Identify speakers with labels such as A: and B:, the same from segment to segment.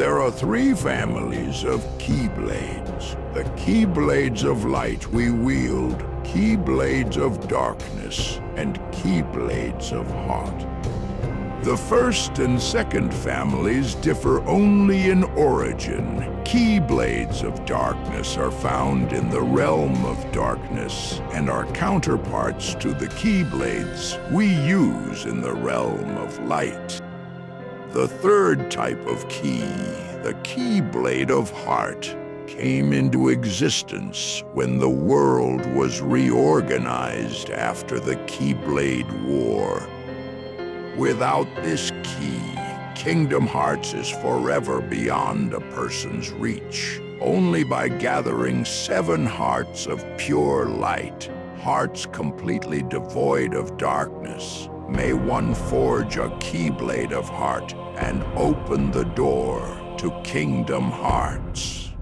A: There are three families of Keyblades. The Keyblades of Light we wield, Keyblades of Darkness, and Keyblades of Heart. The first and second families differ only in origin. Keyblades of Darkness are found in the realm of darkness and are counterparts to the Keyblades we use in the realm of light. The third type of key, the Keyblade of Heart, came into existence when the world was reorganized after the Keyblade War. Without this key, Kingdom Hearts is forever beyond a person's reach. Only by gathering 7 hearts of pure light, hearts completely devoid of darkness, may one forge a Keyblade of Heart and open the door to Kingdom Hearts.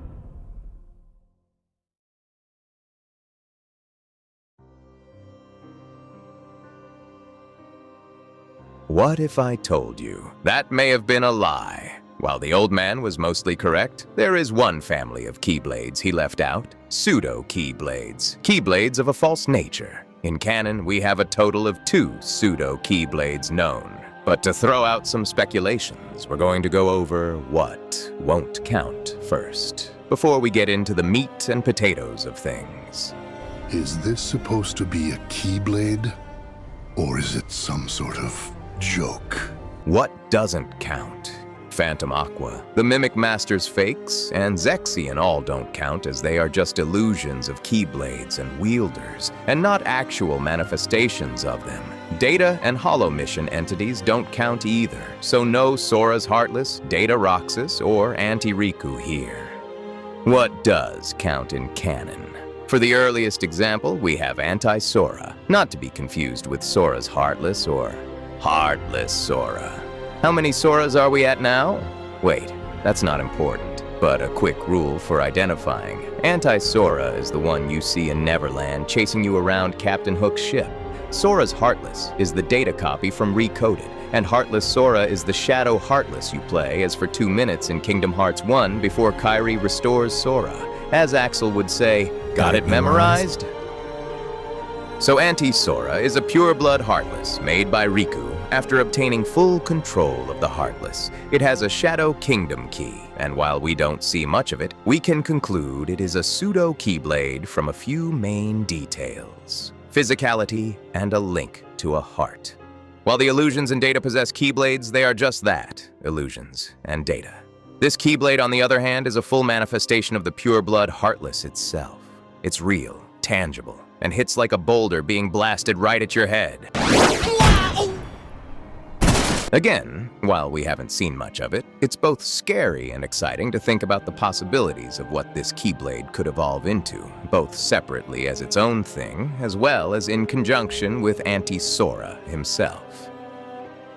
B: What if I told you? That may have been a lie. While the old man was mostly correct, there is one family of Keyblades he left out: Pseudo Keyblades. Keyblades of a false nature. In canon, we have a total of 2 Pseudo Keyblades known. But to throw out some speculations, we're going to go over what won't count first, before we get into the meat and potatoes of things.
C: Is this supposed to be a Keyblade? Or is it some sort of joke?
B: What doesn't count? Phantom Aqua, the Mimic Master's fakes, and Zexion all don't count, as they are just illusions of Keyblades and wielders, and not actual manifestations of them. Data and Hollow Mission entities don't count either, so no Sora's Heartless, Data Roxas, or Anti-Riku here. What does count in canon? For the earliest example, we have Anti-Sora, not to be confused with Sora's Heartless or Heartless Sora. How many Soras are we at now? Wait, that's not important, but a quick rule for identifying. Anti-Sora is the one you see in Neverland chasing you around Captain Hook's ship. Sora's Heartless is the data copy from Recoded, and Heartless Sora is the Shadow Heartless you play as for 2 minutes in Kingdom Hearts 1 before Kairi restores Sora. As Axel would say, got it memorized? So Anti-Sora is a pure-blood Heartless made by Riku after obtaining full control of the Heartless. It has a Shadow Kingdom key, and while we don't see much of it, we can conclude it is a pseudo Keyblade from a few main details: physicality and a link to a heart. While the illusions and data possess Keyblades, they are just that, illusions and data. This Keyblade, on the other hand, is a full manifestation of the pure-blood Heartless itself. It's real, tangible, and hits like a boulder being blasted right at your head. Again, while we haven't seen much of it, it's both scary and exciting to think about the possibilities of what this Keyblade could evolve into, both separately as its own thing, as well as in conjunction with Anti-Sora himself.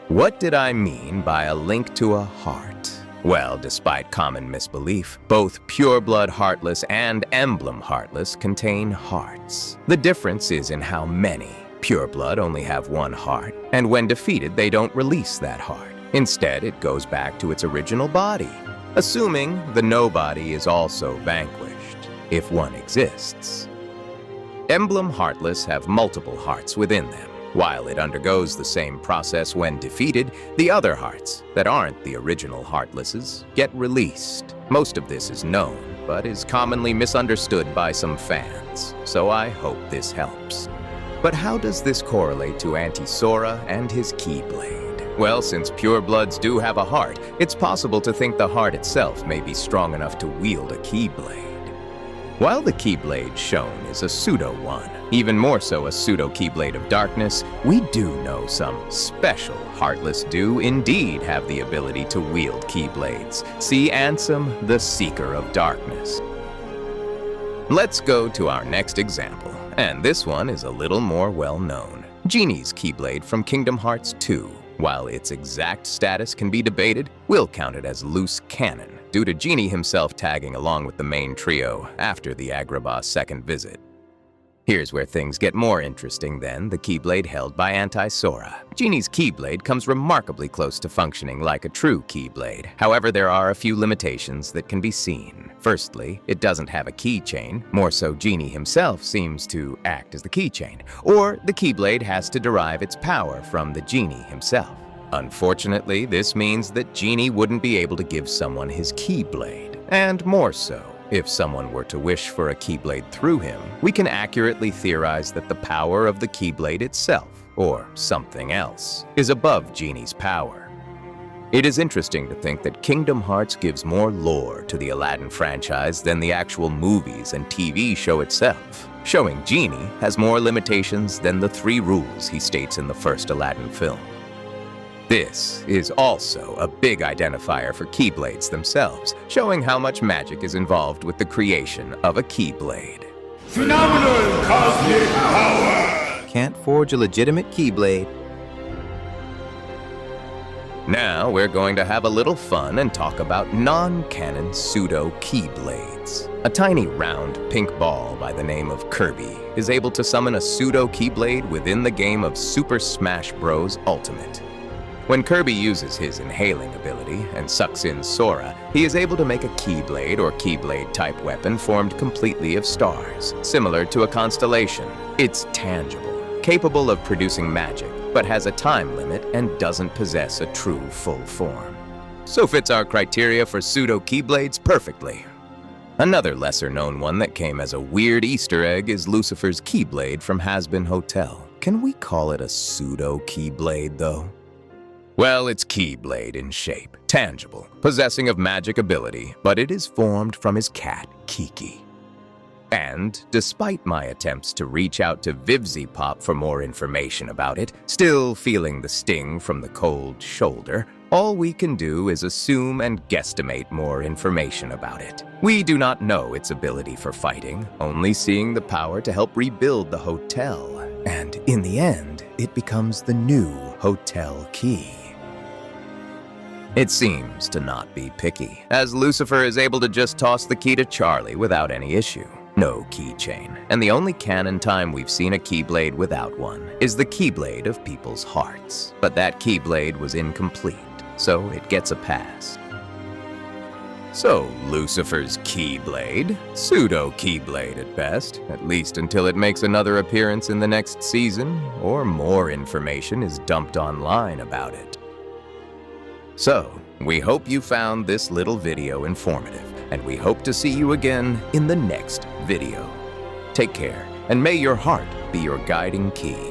B: What did I mean by a link to a heart? Well, despite common misbelief, both Pure-Blood Heartless and Emblem Heartless contain hearts. The difference is in how many. Pure-Blood only have 1 heart, and when defeated, they don't release that heart. Instead, it goes back to its original body, assuming the nobody is also vanquished, if one exists. Emblem Heartless have multiple hearts within them. While it undergoes the same process when defeated, the other hearts, that aren't the original Heartlesses, get released. Most of this is known, but is commonly misunderstood by some fans, so I hope this helps. But how does this correlate to Anti-Sora and his Keyblade? Well, since purebloods do have a heart, it's possible to think the heart itself may be strong enough to wield a Keyblade. While the Keyblade shown is a pseudo one, even more so a pseudo Keyblade of Darkness, we do know some special Heartless do indeed have the ability to wield Keyblades. See Ansem, the Seeker of Darkness. Let's go to our next example, and this one is a little more well-known. Genie's Keyblade from Kingdom Hearts 2. While its exact status can be debated, we'll count it as loose canon, due to Genie himself tagging along with the main trio after the Agrabah's second visit. Here's where things get more interesting than the Keyblade held by Anti-Sora. Genie's Keyblade comes remarkably close to functioning like a true Keyblade. However, there are a few limitations that can be seen. Firstly, it doesn't have a keychain. More so, Genie himself seems to act as the keychain. Or the Keyblade has to derive its power from the Genie himself. Unfortunately, this means that Genie wouldn't be able to give someone his Keyblade. And more so, if someone were to wish for a Keyblade through him, we can accurately theorize that the power of the Keyblade itself, or something else, is above Genie's power. It is interesting to think that Kingdom Hearts gives more lore to the Aladdin franchise than the actual movies and TV show itself, showing Genie has more limitations than the 3 rules he states in the first Aladdin film. This is also a big identifier for Keyblades themselves, showing how much magic is involved with the creation of a Keyblade.
A: Phenomenal cosmic power!
D: Can't forge a legitimate Keyblade.
B: Now we're going to have a little fun and talk about non-canon Pseudo Keyblades. A tiny round pink ball by the name of Kirby is able to summon a Pseudo Keyblade within the game of Super Smash Bros. Ultimate. When Kirby uses his inhaling ability and sucks in Sora, he is able to make a Keyblade or Keyblade-type weapon formed completely of stars, similar to a constellation. It's tangible, capable of producing magic, but has a time limit and doesn't possess a true full form. So fits our criteria for Pseudo Keyblades perfectly. Another lesser-known one that came as a weird Easter egg is Lucifer's Keyblade from Hazbin Hotel. Can we call it a Pseudo Keyblade, though? Well, it's Keyblade in shape, tangible, possessing of magic ability, but it is formed from his cat, Kiki. And, despite my attempts to reach out to VivziePop for more information about it, still feeling the sting from the cold shoulder, all we can do is assume and guesstimate more information about it. We do not know its ability for fighting, only seeing the power to help rebuild the hotel. And in the end, it becomes the new Hotel Key. It seems to not be picky, as Lucifer is able to just toss the key to Charlie without any issue. No keychain, and the only canon time we've seen a Keyblade without one is the Keyblade of People's Hearts. But that Keyblade was incomplete, so it gets a pass. So, Lucifer's Keyblade, Pseudo Keyblade at best, at least until it makes another appearance in the next season, or more information is dumped online about it. So, we hope you found this little video informative, and we hope to see you again in the next video. Take care, and may your heart be your guiding key.